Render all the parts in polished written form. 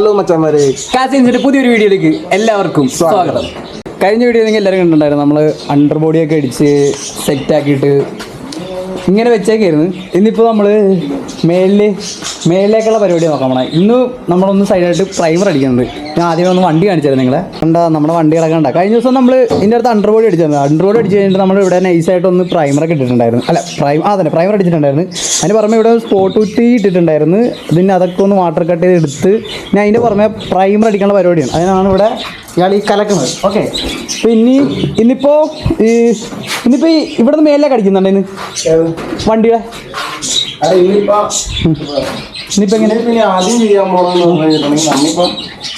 Hello മച്ചാന്മാരെ, കാസിൻസിന്റെ പുതിയൊരു വീഡിയോയിലേക്ക് എല്ലാവർക്കും സ്വാഗതം. കഴിഞ്ഞ വീഡിയോ നിങ്ങൾ എല്ലാവരും കണ്ടിട്ടുണ്ടായിരുന്നു. നമ്മൾ അണ്ടർ ബോഡിയൊക്കെ അടിച്ച് സെറ്റാക്കിയിട്ട് ഇങ്ങനെ വെച്ചേക്കായിരുന്നു. ഇന്നിപ്പോൾ നമ്മൾ മേളിലേക്കുള്ള പരിപാടി നോക്കാൻ പോകണം. ഇന്ന് നമ്മളൊന്ന് സൈഡായിട്ട് പ്രൈമർ അടിക്കുന്നുണ്ട്. ഞാൻ ആദ്യമേ ഒന്ന് വണ്ടി കാണിച്ചായിരുന്നു നിങ്ങളെ. കണ്ടാ നമ്മുടെ വണ്ടികളൊക്കെ കണ്ട. കഴിഞ്ഞ ദിവസം നമ്മൾ ഇതിൻ്റെ അടുത്ത് അണ്ടർ ബോഡി അടിച്ചിരുന്നു. അണ്ടർ ബോഡി അടിച്ച് കഴിഞ്ഞിട്ട് നമ്മൾ ഇവിടെ നൈസായിട്ടൊന്ന് പ്രൈമറൊക്കെ ഇട്ടിട്ടുണ്ടായിരുന്നു. അല്ല അതന്നെ പ്രൈമർ അടിച്ചിട്ടുണ്ടായിരുന്നു. അതിന് പുറമെ ഇവിടെ സ്പോട്ട് കുത്തി ഇട്ടിട്ടുണ്ടായിരുന്നു. പിന്നെ അതൊക്കെ ഒന്ന് വാട്ടർ കട്ട് ചെയ്ത് എടുത്ത് ഞാൻ അതിൻ്റെ പുറമെ പ്രൈമർ അടിക്കാനുള്ള പരിപാടിയാണ്. അതിനാണ് ഇവിടെ ഇയാൾ ഈ കലക്കുന്നത്. ഓക്കെ, അപ്പോൾ ഇന്നിപ്പോൾ ഇവിടെ നിന്ന് മേലിലേക്ക് അടിക്കുന്നുണ്ട് ഇന്ന് വണ്ടിയുടെ. ഇനിയിപ്പോ എങ്ങനെ ആദ്യം ചെയ്യാൻ പോകണമെന്ന് പറഞ്ഞു കഴിഞ്ഞിട്ടുണ്ടെങ്കിൽ നമ്മളിപ്പം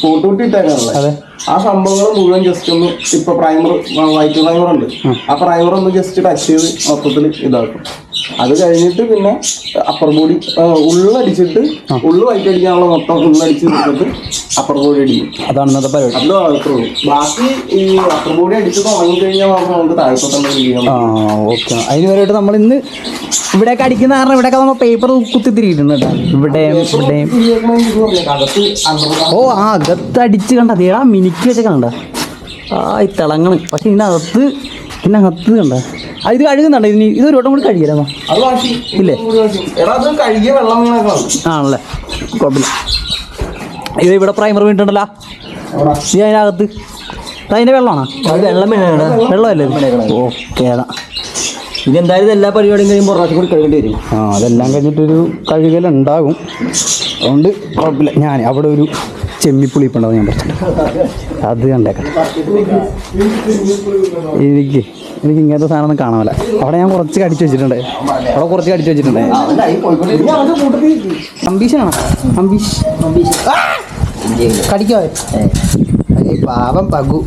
ഫോട്ടോട്ടി ഇട്ടേക്കാണല്ലേ. അതെ, ആ സംഭവങ്ങൾ മുഴുവൻ ജസ്റ്റ് ഒന്ന് ഇപ്പൊ പ്രൈമർ വൈറ്റ് പ്രൈമർ ഉണ്ട്, ആ പ്രൈമർ ഒന്ന് ജസ്റ്റ് ടച്ച് ചെയ്ത് മൊത്തത്തിൽ ഇതാക്കും. അത് കഴിഞ്ഞിട്ട് പിന്നെ അപ്പർ ബോഡി ഉള്ളടിച്ചിട്ട് ഉള്ളു വൈറ്റ് അടിക്കാനുള്ള മൊത്തം ഉള്ളടിച്ച് നിന്നിട്ട് അപ്പർ ബോഡി അടിക്കും. അതാണ് ഇന്നത്തെ പരിപാടി. അത് മാത്രമേ ഉള്ളൂ. ബാക്കി ഈ അപ്പർ ബോഡി അടിച്ചത് ഉണങ്ങിക്കഴിഞ്ഞാൽ മാത്രം നമുക്ക് താഴ്ത്തോട്ടം ചെയ്യാം. ഓക്കെ, അതിന് വേണ്ടിയിട്ട് നമ്മൾ ഇന്ന് ഇവിടെയൊക്കെ അടിക്കുന്ന കാരണം ഇവിടെയൊക്കെ നമ്മൾ പേപ്പർ കുത്തിത്തിരിയിട്ടുണ്ട് കേട്ടോ. ഇവിടെയും അകത്ത് അടിച്ച് കണ്ട അതേടാ മിനിക്ക് വെച്ചൊക്കെ കണ്ട ഈ തിളങ്ങണ്. പക്ഷെ ഇതിനകത്ത് കണ്ട ഇത് കഴുകുന്നുണ്ട്. ഇതൊരു വട്ടം കൂടി കഴുകിയാലോ? ഇല്ലേ, ആണല്ലേ, കുഴപ്പമില്ല. ഇത് ഇവിടെ പ്രൈമർ വീണിട്ടുണ്ടല്ലോ. ഇത് അതിനകത്ത് അതിൻ്റെ വെള്ളമാണോ? വെള്ളം വീണാണ്. വെള്ളമല്ലേ? ഓക്കെ, അതാ. ഇതെന്തായാലും എല്ലാ പരിപാടിയും കഴിയുമ്പോൾ പ്രാവശ്യം കൂടി കഴുകേണ്ടി വരും. അതെല്ലാം കഴിഞ്ഞിട്ടൊരു കഴുകലുണ്ടാകും. അതുകൊണ്ട് കുഴപ്പമില്ല. ഞാൻ അവിടെ ഒരു ചെമ്മിപ്പുളിപ്പുണ്ടാവും, ഞാൻ പറിച്ചിട്ട് അത് കണ്ടേക്കട്ടെ. എനിക്ക് ഇങ്ങനത്തെ സാധനം ഒന്നും കാണാമല്ല. അവിടെ ഞാൻ കുറച്ച് കടിച്ചു വെച്ചിട്ടുണ്ട്. അംബീഷനാണോ? കടിക്കോ? പാവം പകു.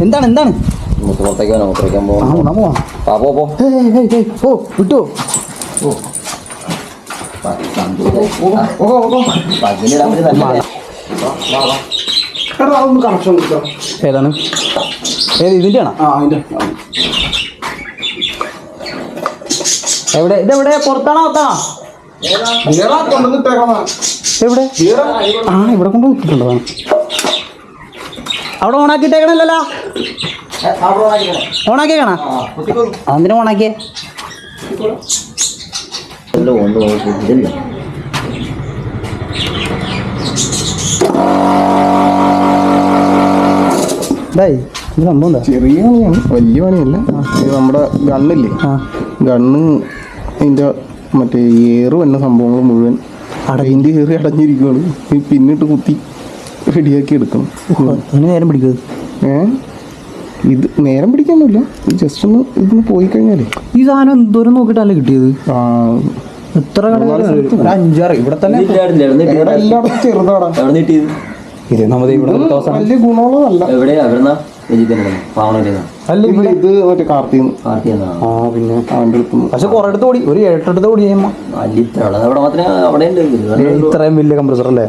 എന്താണ് വിട്ടോ? ഏതാണ്? ഇതിന്റെ ആണോ? ഇതെവിടെ? പുറത്താണോ അകത്താണോ? എവിടെ? ഇവിടെ കൊണ്ട് വെച്ചിട്ടുണ്ടതാണ്. അവിടെ ഓണാക്കിയിട്ടേക്കണല്ലോ. ഓണാക്കിയേക്കണ? അതിന് ഓണാക്കിയേ. ചെറിയ പണിയാണ്, വലിയ പണിയല്ല. നമ്മുടെ ഗണ്ണില്ലേ, ഗണ്ണ് അതിൻ്റെ മറ്റേ ഏറ് വന്ന സംഭവങ്ങൾ മുഴുവൻ അതിൻ്റെ ഏറി അടഞ്ഞിരിക്കുകയാണ്. പിന്നിട്ട് കുത്തി റെഡിയാക്കി എടുക്കണം. നേരം പിടിക്കുന്നത്? ഇത് നേരം പിടിക്കാനൊന്നുമില്ല, ജസ്റ്റ് ഒന്ന് ഇതൊന്ന് പോയി കഴിഞ്ഞാലേ. ഈ സാധനം എന്തോരം നോക്കിയിട്ടല്ലേ കിട്ടിയത്? എത്ര കട? 5-6 ഇവിടെ തന്നെ. എല്ലായിടത്തും ചെറുതാണ്. ഇത് നമ്മുടെ ഇവിടെ വലിയ ഗുണമുള്ളതല്ല. അല്ല, ഇത് മറ്റേ കാർത്തിന്ന്. പിന്നെ അവൻ്റെ അടുത്ത് പക്ഷെ കുറെ അടുത്ത് ഓടി, ഒരു 7-8 ഓടി ചെയ്യുമ്പോ ഇത്രയും വലിയ കംപ്രസർ അല്ലേ?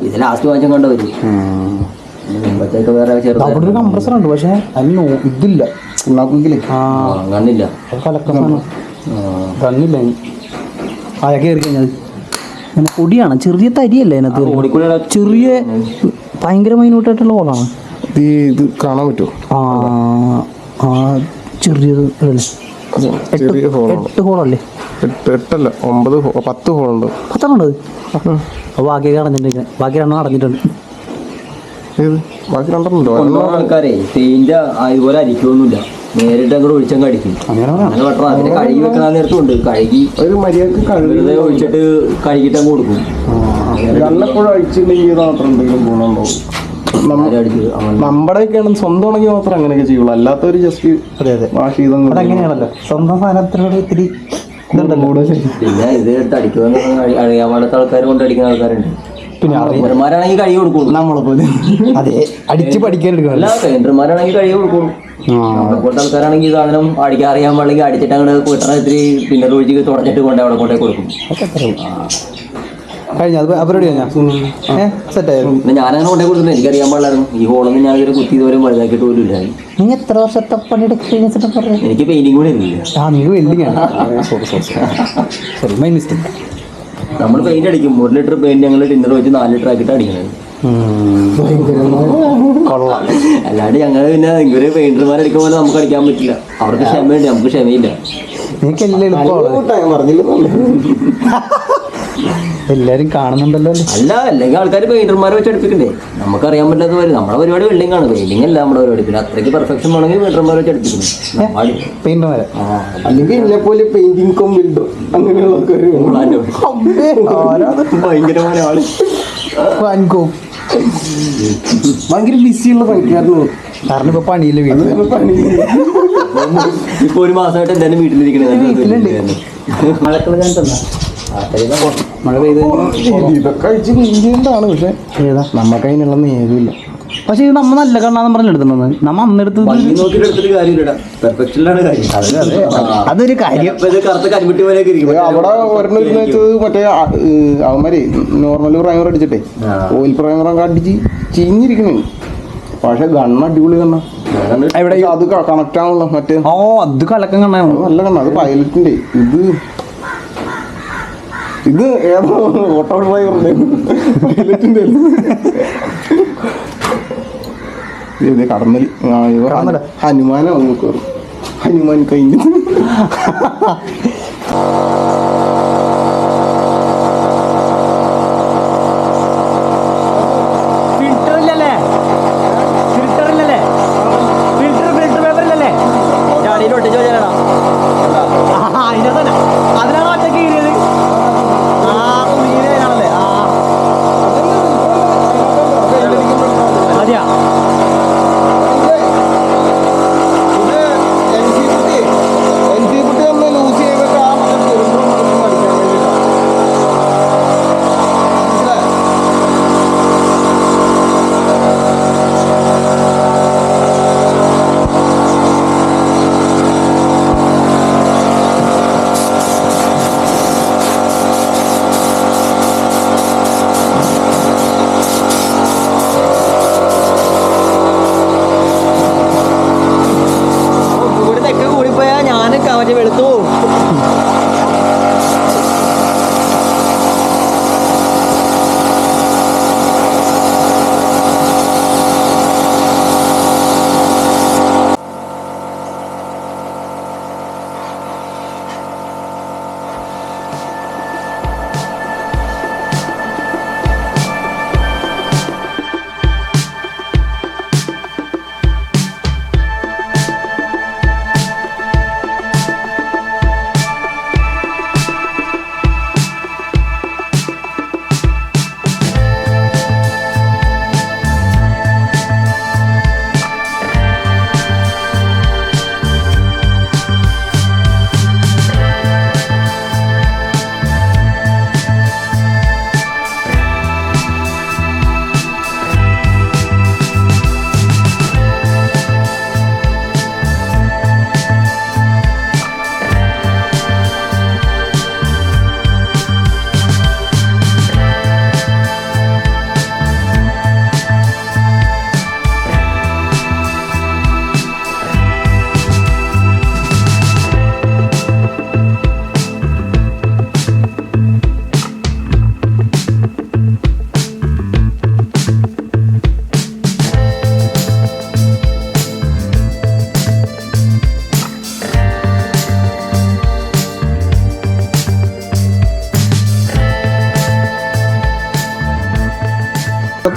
അവിടെ ഒരു കംപ്രസർ ഉണ്ട്, പക്ഷെ അതിന് ഇതില്ല. കണ്ണില്ല. അതൊക്കെ കയറി കഴിഞ്ഞാൽ അങ്ങനെ പൊടിയാണ്. ചെറിയ തരിയല്ലേ അതിനകത്ത്? ചെറിയ ഭയങ്കര മൈന്യൂട്ടായിട്ടുള്ള ഹോളാണ്. ഇത് കാണാൻ പറ്റുമോ? ചെറിയത് 8 ഹോളല്ലേ? 8 അല്ല 9 10 ഹോളുണ്ട്. 10 ഉണ്ട്. അപ്പോൾ ബാക്കിയൊക്കെ അടഞ്ഞിട്ടുണ്ട്. ബാക്കി 2 അടഞ്ഞിട്ടുണ്ട്. ബാക്കി 2 ഉണ്ടോ? ആൾക്കാരെ പെയിന്റ് അതുപോലെ അരിക്കൊന്നുമില്ല, നേരിട്ട് അങ്ങോട്ട് ഒഴിച്ചങ്ങ് അടിക്കും. അങ്ങനെ അതിനെ കഴുകി വെക്കണ നേരത്തുണ്ട്. കഴുകി ഒരു മര്യാദക്ക് കഴുകി ഒഴിച്ചിട്ട് കഴുകിയിട്ട് അങ്ങ് കൊടുക്കും. എപ്പോഴും അഴിച്ചിട്ടുണ്ടെങ്കിൽ മാത്രം എന്തെങ്കിലും ഗുണമുണ്ടോ? നമ്മുടെയൊക്കെയാണ് സ്വന്തം ഉണങ്ങി മാത്രം അങ്ങനെയൊക്കെ ചെയ്യുള്ളൂ. അല്ലാത്തവര് ജസ്റ്റ് വാഷ് ചെയ്ത് അങ്ങനെയാണല്ലോ. സ്വന്തം സാധനത്തിനോട് ഇത്തിരി പിന്നെ ഇത് എടുത്ത് അടിക്കുമെന്ന് അറിയാൻ പാടാത്ത ആൾക്കാർ കൊണ്ട് അടിക്കുന്ന ആൾക്കാരുണ്ട്. പിന്നെ പെയിന്റർമാരാണെങ്കിൽ കഴുകി കൊടുക്കും. നമ്മളെപ്പോലെ അതെ അടിച്ച് പഠിക്കാൻ അല്ല, പെയിന്റർമാരാണെങ്കിൽ കഴുകി കൊടുക്കും. നമ്മളെപ്പോലത്തെ ആൾക്കാരാണെങ്കിൽ ഈ സാധനം അടിക്കാൻ അറിയാൻ പാടില്ലെങ്കിൽ അടിച്ചിട്ട് അങ്ങോട്ട് കിട്ടണ ഇത്തിരി പിന്നെ ഒഴിച്ച് തുടച്ചിട്ട് കൊണ്ട് അവിടെ കൊണ്ടേ കൊടുക്കും. ഞാനങ്ങനെ കൊണ്ടേ കൊടുക്കുന്നത് എനിക്കറിയാൻ പാടില്ലായിരുന്നു. ഈ ഹോളൊന്നും ഞാൻ ഇതുവരെ കുത്തി ഇതുവരെ വലുതാക്കിയിട്ട് പോലും ഇല്ല. എത്ര വർഷത്തെ പണിയുടെ എക്സ്പീരിയൻസ്? എനിക്ക് പെയിന്റിംഗ് കൂടെ ഇല്ല. നമ്മൾ പെയിന്റ് അടിക്കും 1 ലിറ്റർ പെയിന്റ് ഞങ്ങൾ ടിന്നർ വെച്ച് 4 ലിറ്റർ ആക്കിയിട്ട് അടിക്കുന്നത്. അല്ലാണ്ട് ഞങ്ങൾ പിന്നെ ഒരു പെയിന്റർമാർ അടിക്കുമ്പോൾ നമുക്ക് അടിക്കാൻ പറ്റില്ല. അവർക്ക് ക്ഷമയുണ്ട്, നമുക്ക് ക്ഷമയില്ല. എല്ലാരും കാണുന്നുണ്ടല്ലോ. അല്ല, അല്ലെങ്കിൽ ആൾക്കാർ പെയിന്റർമാരെ വെച്ച് അടുപ്പിക്കണ്ടേ? നമുക്കറിയാൻ പറ്റാത്ത വരും. നമ്മുടെ പരിപാടി വെൽഡിംഗ് ആണ്, പെയിന്റിംഗ് അല്ല നമ്മുടെ പരിപാടി. പിന്നെ അത്രയ്ക്ക് പെർഫെക്ഷൻ വേണമെങ്കിൽ പെയിന്റർമാരെ വെച്ച് അടുപ്പിക്കണം. പെയിന്റർമാരെ അല്ലെങ്കിൽ എന്നെ പോലെ പെയിന്റിംഗ് കം ബിൽഡർ അങ്ങനെയുള്ളതൊക്കെ ഭയങ്കരമായ ആള്. ഭയങ്കര ബിസിയുള്ള പണിക്കാരന് കാരണം ഇപ്പൊ പണിയില്ല. ഇപ്പൊ 1 മാസമായിട്ട് എന്തായാലും വീട്ടിലിരിക്കണേ. മഴ പെയ്ത് ഇതൊക്കെ അഴിച്ച് ക്ലീൻ ചെയ്യേണ്ടതാണ്. പക്ഷെ ഏതാ നമുക്ക് അതിനുള്ള നേരമില്ല. പക്ഷെ ഇത് നമ്മ നല്ല കണ്ണാന്ന് പറഞ്ഞെടുത്തിട്ടുണ്ട്. നമ്മ അന്നെടുത്തത് അതൊരു കാര്യം. അവിടെ ഒരെണ്ണം വെച്ചത് മറ്റേ അവന്മാരെ നോർമൽ പ്രൈമർ അടിച്ചിട്ടേ ഓയിൽ പ്രൈമർ അടിച്ച് ചീഞ്ഞിരിക്കണേ. പക്ഷെ ഗണ്ണ അടിപൊളി കണ്ണ. എവിടെ അത് കണക്ട് ആണല്ലോ മറ്റേ. ഓ അത് കലക്കം കണ്ണ, നല്ല കണ്ണ. അത് പൈലറ്റിന്റെ. ഇത് ഏതോ ഓട്ടോ ഡ്രൈവറിന്റെ പൈലറ്റിന്റെ കടന്നൽ. ഹനുമാനാണ് നോക്കാറ്. ഹനുമാൻ കഴിഞ്ഞു. വെളുത്തു.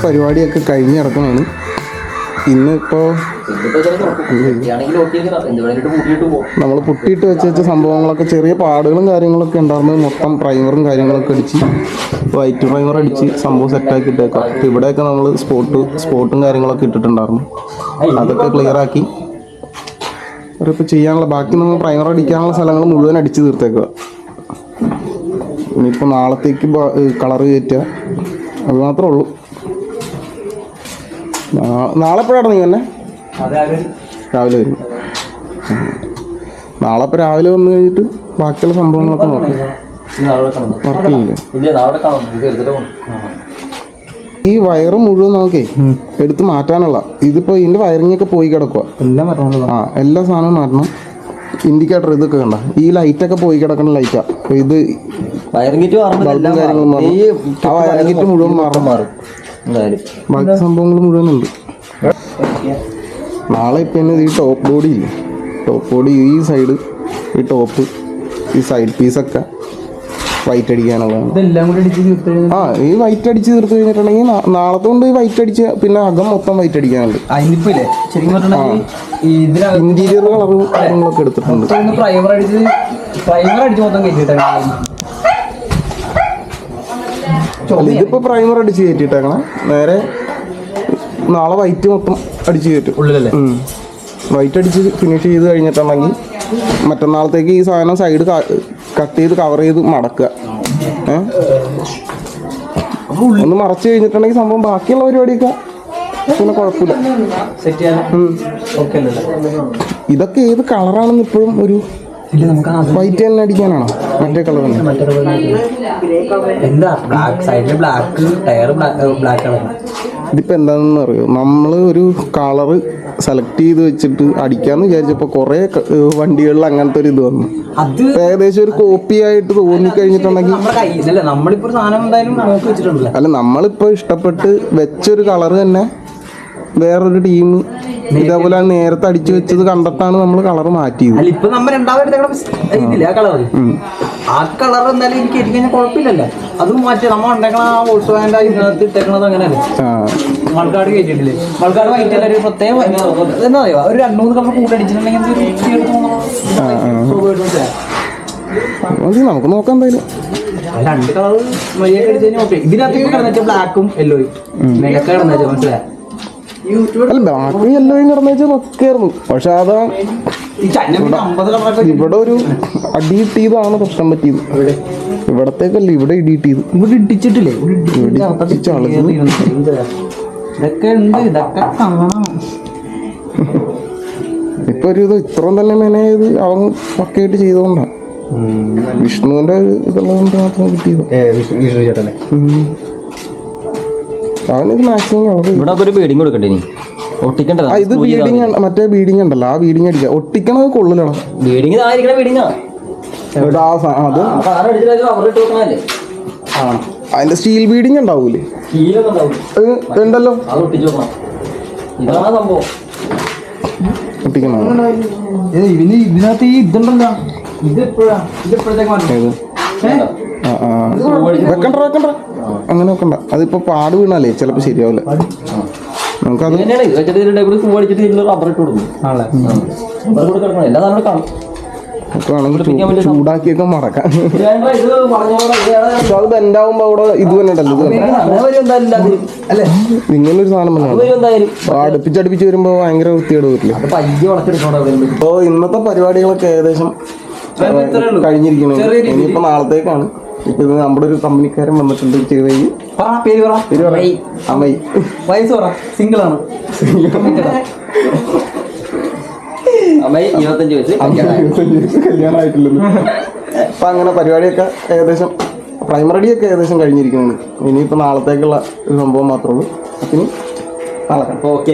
പരിപാടിയൊക്കെ കഴിഞ്ഞ് നടക്കണമാണ്. ഇന്നിപ്പോൾ നമ്മൾ പുട്ടിയിട്ട് വെച്ച സംഭവങ്ങളൊക്കെ ചെറിയ പാടുകളും കാര്യങ്ങളൊക്കെ ഉണ്ടായിരുന്നു. മൊത്തം പ്രൈമറും കാര്യങ്ങളൊക്കെ അടിച്ച് വൈറ്റ് പ്രൈമർ അടിച്ച് സംഭവം സെറ്റാക്കി ഇട്ടേക്കാം. അപ്പോൾ ഇവിടെയൊക്കെ നമ്മൾ സ്പോട്ടും കാര്യങ്ങളൊക്കെ ഇട്ടിട്ടുണ്ടായിരുന്നു. അതൊക്കെ ക്ലിയർ ആക്കി ഇപ്പോൾ ചെയ്യാനുള്ള ബാക്കി നമ്മൾ പ്രൈമർ അടിക്കാനുള്ള സ്ഥലങ്ങൾ മുഴുവൻ അടിച്ച് തീർത്തേക്കുക. ഇനിയിപ്പോൾ നാളത്തേക്ക് കളർ കയറ്റുക, അത് മാത്രമേ ഉള്ളൂ. നാളെ എപ്പോഴാണ് നീ തന്നെ രാവിലെ വരും? നാളെ ഇപ്പോൾ രാവിലെ വന്നു കഴിഞ്ഞിട്ട് ബാക്കിയുള്ള സംഭവങ്ങളൊക്കെ നോക്കാം. വർക്ക് ചെയ്യില്ല. ഈ വയറ് മുഴുവൻ നോക്കേ എടുത്ത് മാറ്റാനുള്ള ഇതിപ്പോൾ ഇതിൻ്റെ വയറിംഗ് ഒക്കെ പോയി കിടക്കുക. എല്ലാ സാധനവും മാറ്റണം. ഇൻഡിക്കേറ്റർ ഇതൊക്കെ കണ്ട ഈ ലൈറ്റൊക്കെ പോയി കിടക്കുന്ന ലൈറ്റാണ്. അപ്പോൾ ഇത് വയറിംഗ് കിറ്റ് ബൾബും കാര്യങ്ങളും മാറും. ആ വയറിംഗ് കിറ്റ് മുഴുവൻ മാറും എന്തായാലും. ബാക്കി സംഭവങ്ങൾ മുഴുവനുണ്ട്. നാളെ ഇപ്പം തന്നെ ഈ ടോപ്പ് ബോഡി ഇല്ലേ, ടോപ്പ് ബോഡി ഈ സൈഡ്, ഈ ടോപ്പ്, ഈ സൈഡ് പീസൊക്കെ വൈറ്റ് അടിക്കാനുള്ളതാണ്. ഇതെല്ലാം കൂടി അടിച്ച് തീർത്ത് ഈ വൈറ്റ് അടിച്ച് തീർത്ത് കഴിഞ്ഞിട്ടുണ്ടെങ്കിൽ നാളത്തെ കൊണ്ട് ഈ വൈറ്റ് അടിച്ച് പിന്നെ അകം മൊത്തം വൈറ്റ് അടിക്കാനുണ്ട്. അതിനിപ്പില്ലേ ശരിക്കും പറഞ്ഞിട്ടുണ്ടെങ്കിൽ ഇന്റീരിയർ കളറും കാര്യങ്ങളൊക്കെ എടുത്തിട്ടുണ്ട്. പ്രൈമർ അടിച്ച് മൊത്തം കയറ്റിയിട്ടാണ്. ഇതിപ്പോ പ്രൈമർ അടിച്ച് കയറ്റിയിട്ടേക്കണേ, നേരെ നാളെ വൈറ്റ് മൊത്തം അടിച്ച് കയറ്റും ഉള്ളിലല്ലേ. വൈറ്റ് അടിച്ച് ഫിനിഷ് ചെയ്ത് കഴിഞ്ഞിട്ടുണ്ടെങ്കിൽ മറ്റന്നാളത്തേക്ക് ഈ സാധനം സൈഡ് കട്ട് ചെയ്ത് കവർ ചെയ്ത് മടക്കുക. ഒന്ന് മറച്ച് കഴിഞ്ഞിട്ടുണ്ടെങ്കിൽ സംഭവം ബാക്കിയുള്ള പരിപാടിയൊക്കെ പിന്നെ കുഴപ്പമില്ല. ഇതൊക്കെ ഏത് കളറാണെന്ന് ഇപ്പോഴും ഒരു വൈറ്റ് തന്നെ അടിക്കാനാണോ മറ്റേ കളർ തന്നെ? എന്താ ബ്ലാക്ക് സൈഡില് ബ്ലാക്ക് ടയർ ബ്ലാക്ക് കളർ. ഇതിപ്പോൾ എന്താണെന്ന് അറിയോ, നമ്മൾ ഒരു കളറ് സെലക്ട് ചെയ്ത് വെച്ചിട്ട് അടിക്കാന്ന് വിചാരിച്ചപ്പോൾ കുറേ വണ്ടികളിൽ അങ്ങനത്തെ ഒരു ഇത് വന്നു. അത് ഏകദേശം ഒരു കോപ്പി ആയിട്ട് തോന്നിക്കഴിഞ്ഞിട്ടുണ്ടെങ്കിൽ നമ്മളിപ്പോ സാധനം എന്തായാലും നോക്കി വെച്ചിട്ടുണ്ടല്ലോ. അല്ല, നമ്മളിപ്പോൾ ഇഷ്ടപ്പെട്ട് വെച്ചൊരു കളറ് തന്നെ വേറൊരു ടീം ഇതേപോലെ നേരത്തെ അടിച്ചു വെച്ചത് കണ്ടിട്ടാണ് നമ്മൾ കളർ മാറ്റിയത്. അല്ല ഇപ്പൊ നമ്മൾ ഇതില്ല ആ കളർ, ആ കളർ എന്തായാലും എനിക്ക് കഴിഞ്ഞാൽ കുഴപ്പമില്ലല്ലോ. അതും മാറ്റി നമ്മൾ ഉണ്ടാക്കണ ആ വോൾസ്വാഗന്റെ ഇതിനകത്ത് ഇട്ടേക്കണത് അങ്ങനെയല്ലേ. മൾക്കാട് കയറ്റിട്ടില്ലേ, മൾക്കാട് വൈറ്റ് ഒരു പ്രത്യേകം എന്താ പറയുക, ഒരു 2-3 കളർ കൂട്ടടിച്ചിട്ടുണ്ടെങ്കിൽ നമുക്ക് നോക്കാം എന്തായാലും. 2 കളർ മര്യാദ അടിച്ചു കഴിഞ്ഞാൽ ഓക്കെ. ഇതിനകത്ത് കിടന്നു ബ്ലാക്കും യെല്ലോയും മേലൊക്കെ കിടന്നു മനസ്സിലായി. അല്ല, ബ്ലാക്ക് യെല്ലോയും കിടന്നു വെച്ചാൽ നോക്കായിരുന്നു. പക്ഷെ അതാ ഇവിടെ ഒരു അടി കിട്ടിയതാണ് പ്രശ്നം പറ്റിയത്. ഇവിടത്തേക്കല്ല, ഇവിടെ ഇടിയിട്ടത്. ഇവിടെ ഇടിച്ചിട്ടില്ലേ, ഇതൊക്കെ ഉണ്ട്, ഇതൊക്കെ കാണാം. ഇപ്പൊ ഒരു ഇത് ഇത്രയും തന്നെ മെനയത് അവൻ പക്കയായിട്ട് ചെയ്തോണ്ടാ. വിഷ്ണുവിന്റെ ഇതുള്ളതുകൊണ്ട് മാത്രം കിട്ടിയത്. അവനിത് മാക്സിമം ഇവിടെ ഒരു ബീഡിങ് കൊടുക്കണ്ടേ നീ ഒട്ടിക്കണ്ടത്. ഇത് ബീഡിങ്, മറ്റേ ബീഡിങ് ഉണ്ടല്ലോ, ആ ബീഡിങ് അടിക്കുക. ഒട്ടിക്കണത് കൊള്ളിലാണ്. ബീഡിങ് ബീഡിങ്ങാ അത് അതിന്റെ സ്റ്റീൽ ബീഡിങ് ഉണ്ടാവൂലേ, ഉണ്ടല്ലോ. ഇതാണ് സംഭവം. ഒട്ടിക്കണോ ഇതിനകത്ത് ഈ ഇതുണ്ടല്ലോ, ഇത് എപ്പോഴാ വെക്കണ്ട വെക്കണ്ട, അങ്ങനെ വെക്കണ്ട. അതിപ്പോ പാട് വീണാലേ ചിലപ്പോ ശരിയാവില്ല. നമുക്കത് ചൂടാക്കിയൊക്കെ മടക്കാം. അത് ബെൻഡാവുമ്പോ അവിടെ ഇത് തന്നെ ഉണ്ടല്ലോ, ഇങ്ങനെ ഒരു സാധനം അടുപ്പിച്ചടുപ്പിച്ച് വരുമ്പോ ഭയങ്കര വൃത്തിയോട് വരില്ല. അപ്പൊ ഇന്നത്തെ പരിപാടികളൊക്കെ ഏകദേശം കഴിഞ്ഞിരിക്കുന്നു. ഇനിയിപ്പോ നാളത്തേക്കാണ്. ഇപ്പൊ ഇത് നമ്മുടെ ഒരു കമ്പനിക്കാരൻ വന്നിട്ടുണ്ട്. അമ്മയി വയസ്സ് പറ, സിംഗിൾ ആണ്. കല്യാണമായിട്ടില്ലെന്ന്. അപ്പൊ അങ്ങനെ പരിപാടിയൊക്കെ ഏകദേശം പ്രൈമറിയൊക്കെ ഏകദേശം കഴിഞ്ഞിരിക്കുന്നു. ഇനിയിപ്പോ നാളത്തേക്കുള്ള ഒരു സംഭവം മാത്രമേ ഉള്ളൂ. അപ്പം നാളെ. ഓക്കെ.